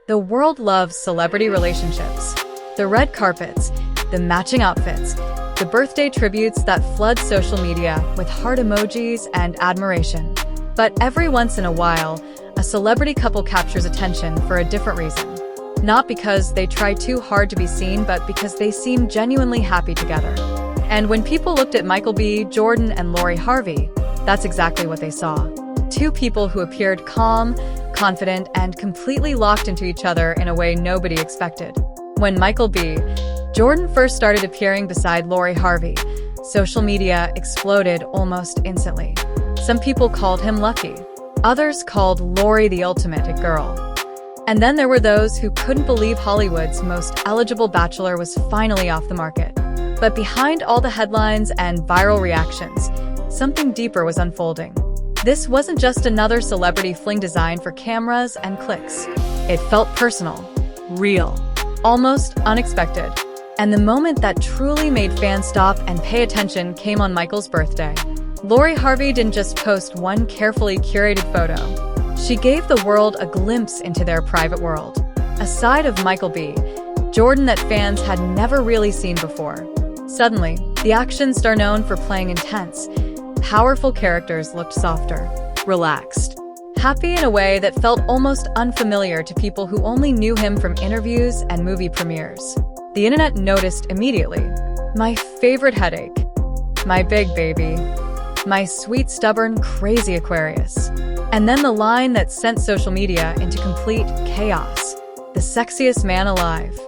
The world loves celebrity relationships. The red carpets, the matching outfits, the birthday tributes that flood social media with heart emojis and admiration. But every once in a while, a celebrity couple captures attention for a different reason. Not because they try too hard to be seen, but because they seem genuinely happy together. And when people looked at Michael B. Jordan and Lori Harvey, that's exactly what they saw. Two people who appeared calm, confident, and completely locked into each other in a way nobody expected. When Michael B. Jordan first started appearing beside Lori Harvey, social media exploded almost instantly. Some people called him lucky. Others called Lori the ultimate it girl. And then there were those who couldn't believe Hollywood's most eligible bachelor was finally off the market. But behind all the headlines and viral reactions, something deeper was unfolding. This wasn't just another celebrity fling designed for cameras and clicks. It felt personal, real, almost unexpected. And the moment that truly made fans stop and pay attention came on Michael's birthday. Lori Harvey didn't just post one carefully curated photo. She gave the world a glimpse into their private world, a side of Michael B. Jordan that fans had never really seen before. Suddenly, the action star known for playing intense, powerful characters looked softer, relaxed, happy in a way that felt almost unfamiliar to people who only knew him from interviews and movie premieres. The internet noticed immediately. My favorite headache. My big baby. My sweet, stubborn, crazy Aquarius. And then the line that sent social media into complete chaos. The sexiest man alive.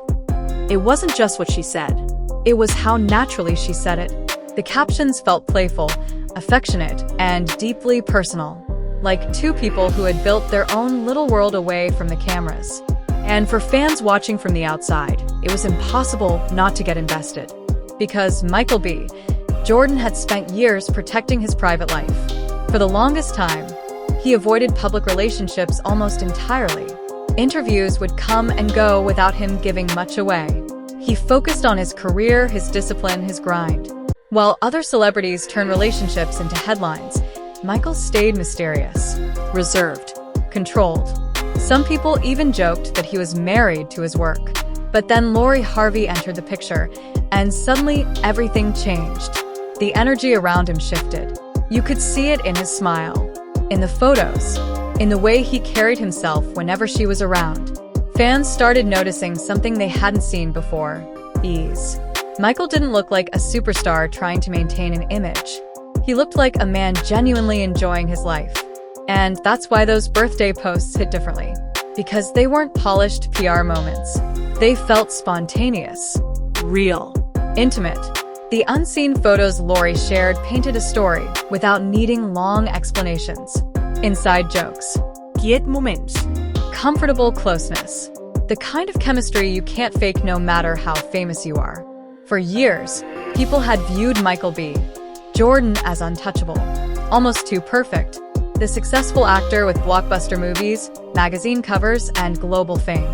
It wasn't just what she said. It was how naturally she said it. The captions felt playful, affectionate, and deeply personal, like two people who had built their own little world away from the cameras. And for fans watching from the outside, it was impossible not to get invested. Because Michael B. Jordan had spent years protecting his private life. For the longest time, he avoided public relationships almost entirely. Interviews would come and go without him giving much away. He focused on his career, his discipline, his grind. While other celebrities turned relationships into headlines, Michael stayed mysterious, reserved, controlled. Some people even joked that he was married to his work. But then Lori Harvey entered the picture, and suddenly everything changed. The energy around him shifted. You could see it in his smile, in the photos, in the way he carried himself whenever she was around. Fans started noticing something they hadn't seen before: ease. Michael didn't look like a superstar trying to maintain an image. He looked like a man genuinely enjoying his life. And that's why those birthday posts hit differently. Because they weren't polished PR moments. They felt spontaneous, real, intimate. The unseen photos Lori shared painted a story without needing long explanations. Inside jokes. Get moments. Comfortable closeness. The kind of chemistry you can't fake no matter how famous you are. For years, people had viewed Michael B. Jordan as untouchable, almost too perfect. The successful actor with blockbuster movies, magazine covers, and global fame.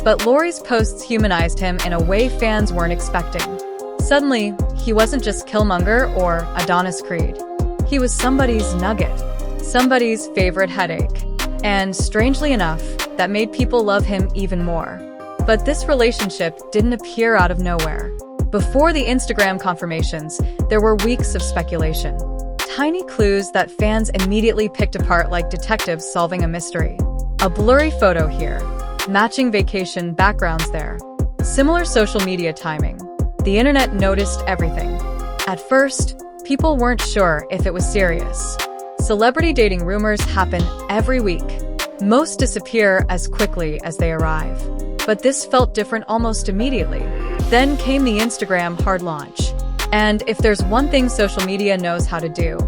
But Lori's posts humanized him in a way fans weren't expecting. Suddenly, he wasn't just Killmonger or Adonis Creed. He was somebody's nugget, somebody's favorite headache. And strangely enough, that made people love him even more. But this relationship didn't appear out of nowhere. Before the Instagram confirmations, there were weeks of speculation. Tiny clues that fans immediately picked apart like detectives solving a mystery. A blurry photo here, matching vacation backgrounds there. Similar social media timing. The internet noticed everything. At first, people weren't sure if it was serious. Celebrity dating rumors happen every week. Most disappear as quickly as they arrive. But this felt different almost immediately. Then came the Instagram hard launch. And if there's one thing social media knows how to do,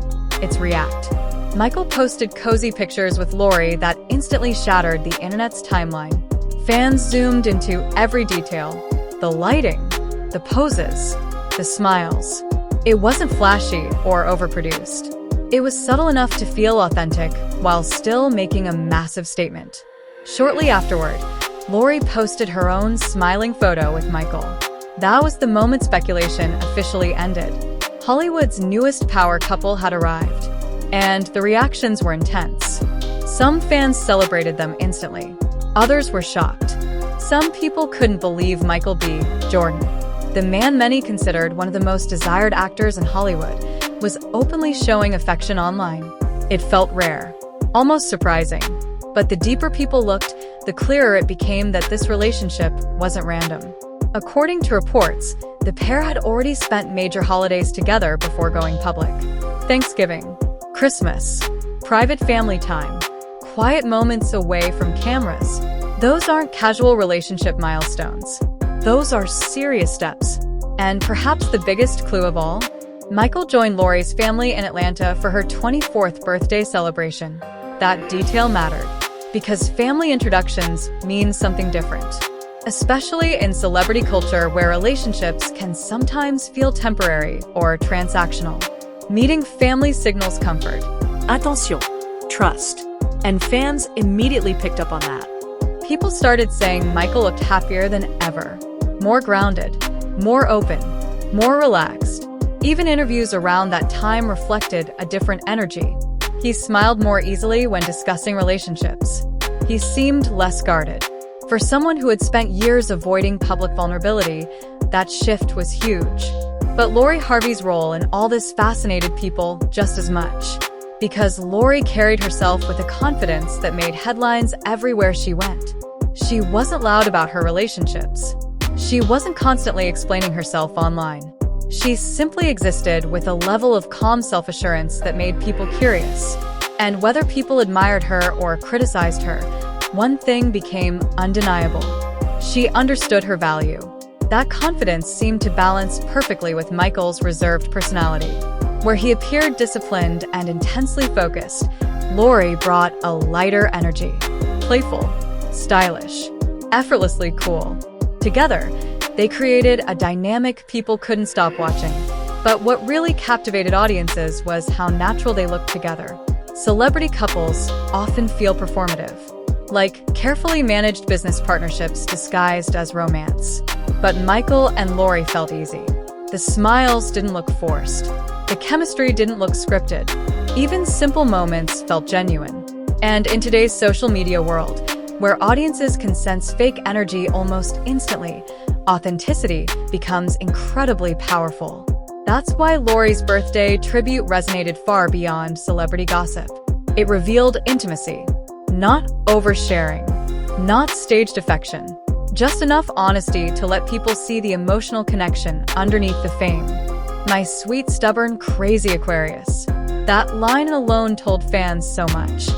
it's react. Michael posted cozy pictures with Lori that instantly shattered the internet's timeline. Fans zoomed into every detail. The lighting, the poses, the smiles. It wasn't flashy or overproduced. It was subtle enough to feel authentic while still making a massive statement. Shortly afterward, Lori posted her own smiling photo with Michael. That was the moment speculation officially ended. Hollywood's newest power couple had arrived, and the reactions were intense. Some fans celebrated them instantly, Others were shocked. Some people couldn't believe Michael B. Jordan, the man many considered one of the most desired actors in Hollywood, was openly showing affection online. It felt rare, almost surprising. But the deeper people looked, the clearer it became that this relationship wasn't random. According to reports, the pair had already spent major holidays together before going public. Thanksgiving, Christmas, private family time, quiet moments away from cameras. Those aren't casual relationship milestones. Those are serious steps. And perhaps the biggest clue of all, Michael joined Lori's family in Atlanta for her 24th birthday celebration. That detail mattered, because family introductions mean something different, especially in celebrity culture where relationships can sometimes feel temporary or transactional. Meeting family signals comfort. Attention, trust. And fans immediately picked up on that. People started saying Michael looked happier than ever, more grounded, more open, more relaxed. Even interviews around that time reflected a different energy. He smiled more easily when discussing relationships. He seemed less guarded. For someone who had spent years avoiding public vulnerability, that shift was huge. But Lori Harvey's role in all this fascinated people just as much, because Lori carried herself with a confidence that made headlines everywhere she went. She wasn't loud about her relationships. She wasn't constantly explaining herself online. She simply existed with a level of calm self-assurance that made people curious. And whether people admired her or criticized her, one thing became undeniable. She understood her value. That confidence seemed to balance perfectly with Michael's reserved personality. Where he appeared disciplined and intensely focused, Lori brought a lighter energy. Playful, stylish, effortlessly cool. Together, they created a dynamic people couldn't stop watching. But what really captivated audiences was how natural they looked together. Celebrity couples often feel performative, like carefully managed business partnerships disguised as romance. But Michael and Lori felt easy. The smiles didn't look forced. The chemistry didn't look scripted. Even simple moments felt genuine. And in today's social media world, where audiences can sense fake energy almost instantly, authenticity becomes incredibly powerful. That's why Lori's birthday tribute resonated far beyond celebrity gossip. It revealed intimacy, not oversharing, not staged affection, just enough honesty to let people see the emotional connection underneath the fame. My sweet, stubborn, crazy Aquarius. That line alone told fans so much.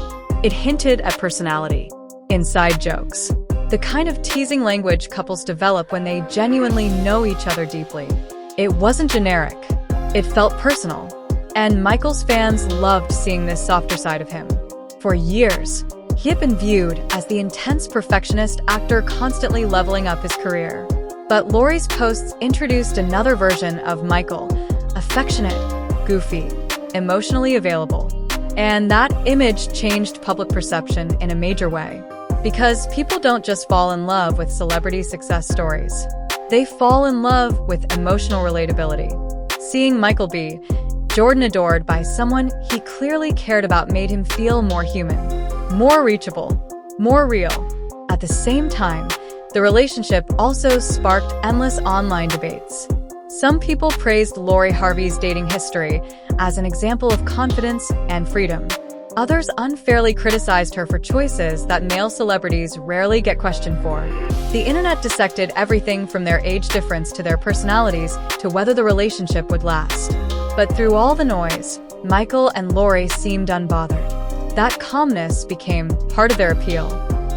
It hinted at personality, inside jokes, the kind of teasing language couples develop when they genuinely know each other deeply. It wasn't generic. It felt personal. And Michael's fans loved seeing this softer side of him. For years, he had been viewed as the intense perfectionist actor constantly leveling up his career. But Lori's posts introduced another version of Michael, affectionate, goofy, emotionally available. And that image changed public perception in a major way. Because people don't just fall in love with celebrity success stories. They fall in love with emotional relatability. Seeing Michael B. Jordan adored by someone he clearly cared about made him feel more human, more reachable, more real. At the same time, the relationship also sparked endless online debates. Some people praised Lori Harvey's dating history as an example of confidence and freedom. Others unfairly criticized her for choices that male celebrities rarely get questioned for. The internet dissected everything from their age difference to their personalities to whether the relationship would last. But through all the noise, Michael and Lori seemed unbothered. That calmness became part of their appeal.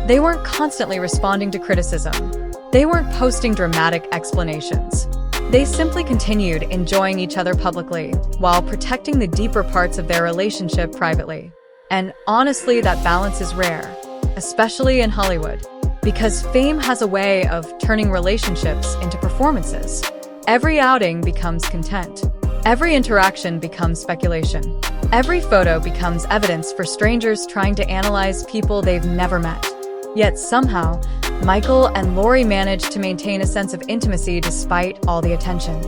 They weren't constantly responding to criticism. They weren't posting dramatic explanations. They simply continued enjoying each other publicly while protecting the deeper parts of their relationship privately. And honestly, that balance is rare, especially in Hollywood, because fame has a way of turning relationships into performances. Every outing becomes content. Every interaction becomes speculation. Every photo becomes evidence for strangers trying to analyze people they've never met. Yet somehow, Michael and Lori managed to maintain a sense of intimacy despite all the attention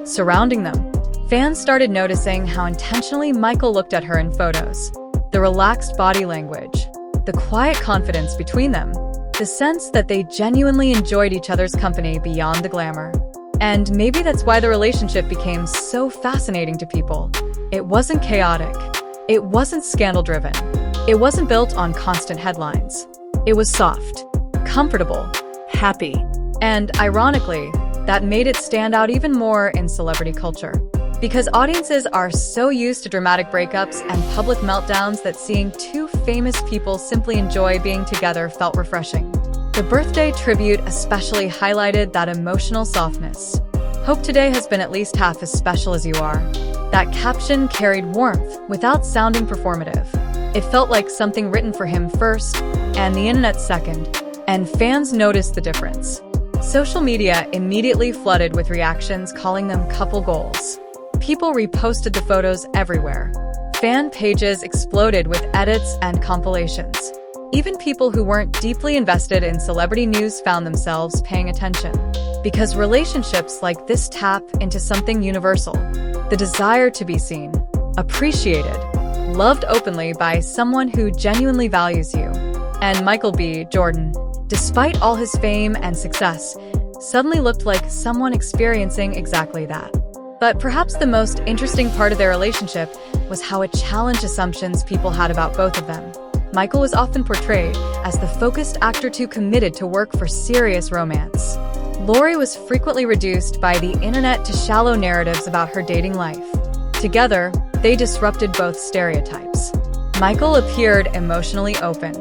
surrounding them. Fans started noticing how intentionally Michael looked at her in photos. The relaxed body language, the quiet confidence between them. the sense that they genuinely enjoyed each other's company beyond the glamour. And maybe that's why the relationship became so fascinating to people. It wasn't chaotic. It wasn't scandal-driven. It wasn't built on constant headlines. It was soft, comfortable, Happy. and ironically, that made it stand out even more in celebrity culture. Because audiences are so used to dramatic breakups and public meltdowns that seeing two famous people simply enjoy being together felt refreshing. The birthday tribute especially highlighted that emotional softness. Hope today has been at least half as special as you are. That caption carried warmth without sounding performative. It felt like something written for him first and the internet second, and fans noticed the difference. Social media immediately flooded with reactions calling them couple goals. People reposted the photos everywhere. Fan pages exploded with edits and compilations. Even people who weren't deeply invested in celebrity news found themselves paying attention. Because relationships like this tap into something universal: the desire to be seen, appreciated, loved openly by someone who genuinely values you. And Michael B. Jordan, despite all his fame and success, suddenly looked like someone experiencing exactly that. But perhaps the most interesting part of their relationship was how it challenged assumptions people had about both of them. Michael was often portrayed as the focused actor too committed to work for serious romance. Lori was frequently reduced by the internet to shallow narratives about her dating life. Together, they disrupted both stereotypes. Michael appeared emotionally open.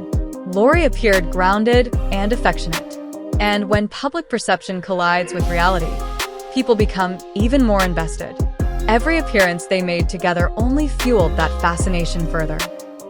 Lori appeared grounded and affectionate. And when public perception collides with reality, people become even more invested. Every appearance they made together only fueled that fascination further.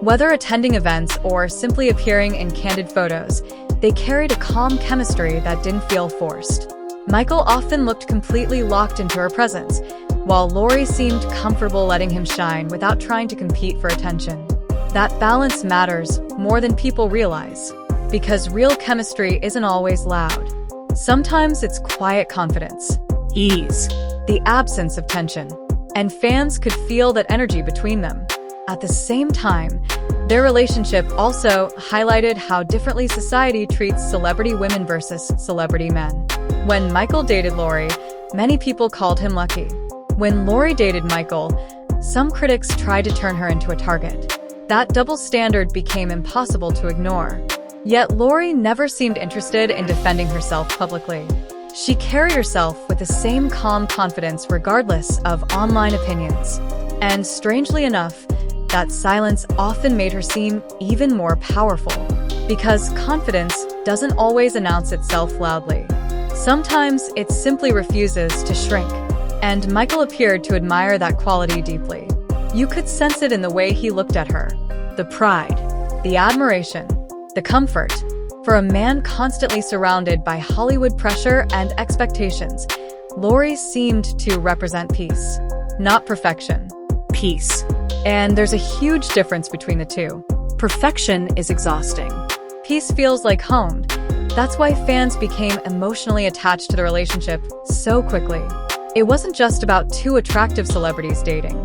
Whether attending events or simply appearing in candid photos, they carried a calm chemistry that didn't feel forced. Michael often looked completely locked into her presence, while Lori seemed comfortable letting him shine without trying to compete for attention. That balance matters more than people realize, because real chemistry isn't always loud. Sometimes it's quiet confidence, Ease. the absence of tension, and fans could feel that energy between them. At the same time, their relationship also highlighted how differently society treats celebrity women versus celebrity men. When Michael dated Lori, many people called him lucky. When Lori dated Michael, some critics tried to turn her into a target. That double standard became impossible to ignore. Yet Lori never seemed interested in defending herself publicly. She carried herself with the same calm confidence regardless of online opinions. And strangely enough, that silence often made her seem even more powerful. Because confidence doesn't always announce itself loudly. Sometimes it simply refuses to shrink. And Michael appeared to admire that quality deeply. You could sense it in the way he looked at her. The pride, the admiration, the comfort. For a man constantly surrounded by Hollywood pressure and expectations, Lori seemed to represent peace, not perfection. Peace. And there's a huge difference between the two. Perfection is exhausting. Peace feels like home. That's why fans became emotionally attached to the relationship so quickly. It wasn't just about two attractive celebrities dating.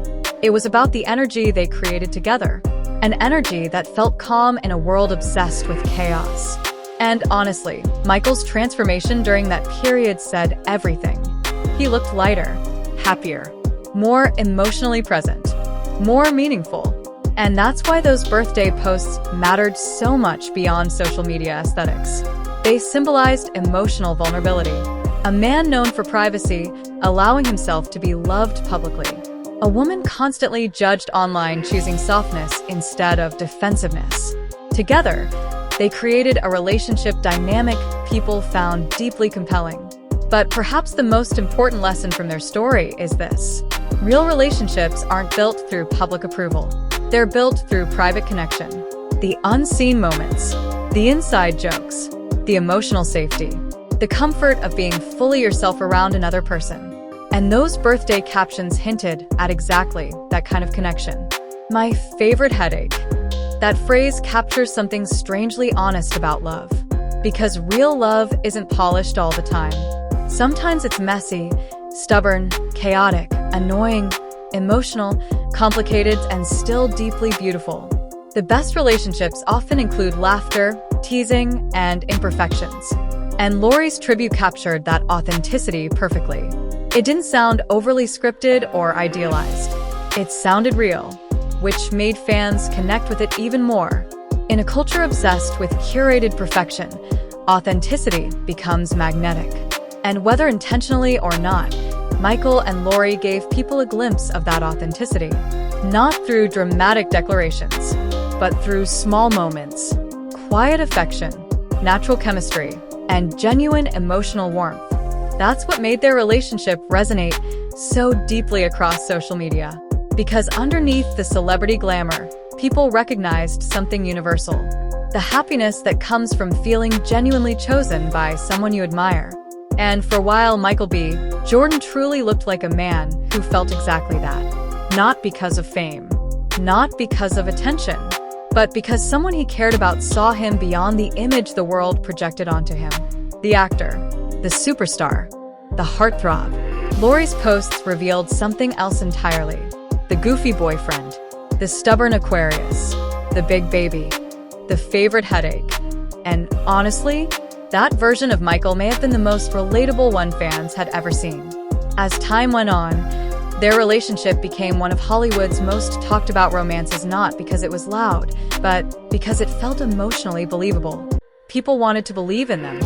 It was about the energy they created together. An energy that felt calm in a world obsessed with chaos. And honestly, Michael's transformation during that period said everything. He looked lighter, happier, more emotionally present, more meaningful. And that's why those birthday posts mattered so much beyond social media aesthetics. They symbolized emotional vulnerability. A man known for privacy, allowing himself to be loved publicly. A woman constantly judged online, choosing softness instead of defensiveness. Together, they created a relationship dynamic people found deeply compelling. But perhaps the most important lesson from their story is this: real relationships aren't built through public approval. They're built through private connection. The unseen moments, the inside jokes, the emotional safety, the comfort of being fully yourself around another person. And those birthday captions hinted at exactly that kind of connection. My favorite headache. That phrase captures something strangely honest about love. Because real love isn't polished all the time. Sometimes it's messy, stubborn, chaotic, annoying, emotional, complicated, and still deeply beautiful. The best relationships often include laughter, teasing, and imperfections. And Lori's tribute captured that authenticity perfectly. It didn't sound overly scripted or idealized. It sounded real, which made fans connect with it even more. In a culture obsessed with curated perfection, authenticity becomes magnetic. And whether intentionally or not, Michael and Lori gave people a glimpse of that authenticity. Not through dramatic declarations, but through small moments, quiet affection, natural chemistry, and genuine emotional warmth. That's what made their relationship resonate so deeply across social media. Because underneath the celebrity glamour, people recognized something universal: the happiness that comes from feeling genuinely chosen by someone you admire. And for a while, Michael B. Jordan truly looked like a man who felt exactly that. Not because of fame, not because of attention, but because someone he cared about saw him beyond the image the world projected onto him. The actor, the superstar, the heartthrob. Lori's posts revealed something else entirely: the goofy boyfriend, the stubborn Aquarius, the big baby, the favorite headache. And honestly, that version of Michael may have been the most relatable one fans had ever seen. As time went on, their relationship became one of Hollywood's most talked about romances, not because it was loud, but because it felt emotionally believable. People wanted to believe in them,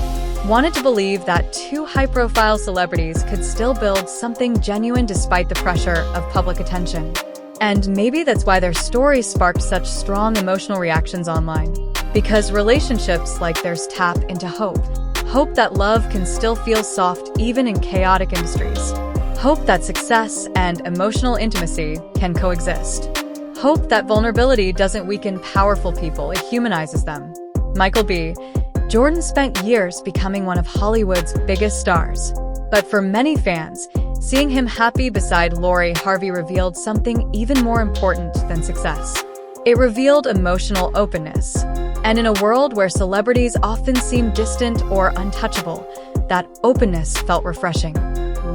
wanted to believe that two high-profile celebrities could still build something genuine despite the pressure of public attention. And maybe that's why their stories sparked such strong emotional reactions online. Because relationships like theirs tap into hope. Hope that love can still feel soft even in chaotic industries. Hope that success and emotional intimacy can coexist. Hope that vulnerability doesn't weaken powerful people, it humanizes them. Michael B. Jordan spent years becoming one of Hollywood's biggest stars. But for many fans, seeing him happy beside Lori Harvey revealed something even more important than success. It revealed emotional openness. And in a world where celebrities often seem distant or untouchable, that openness felt refreshing.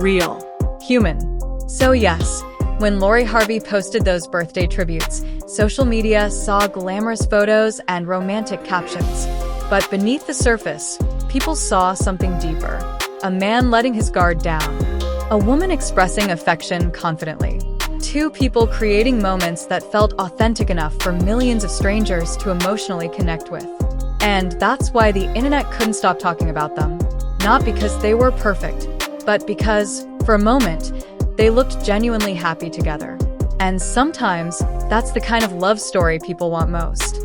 Real. Human. So yes, when Lori Harvey posted those birthday tributes, social media saw glamorous photos and romantic captions. But beneath the surface, people saw something deeper. A man letting his guard down. A woman expressing affection confidently. Two people creating moments that felt authentic enough for millions of strangers to emotionally connect with. And that's why the internet couldn't stop talking about them. Not because they were perfect, but because, for a moment, they looked genuinely happy together. And sometimes, that's the kind of love story people want most.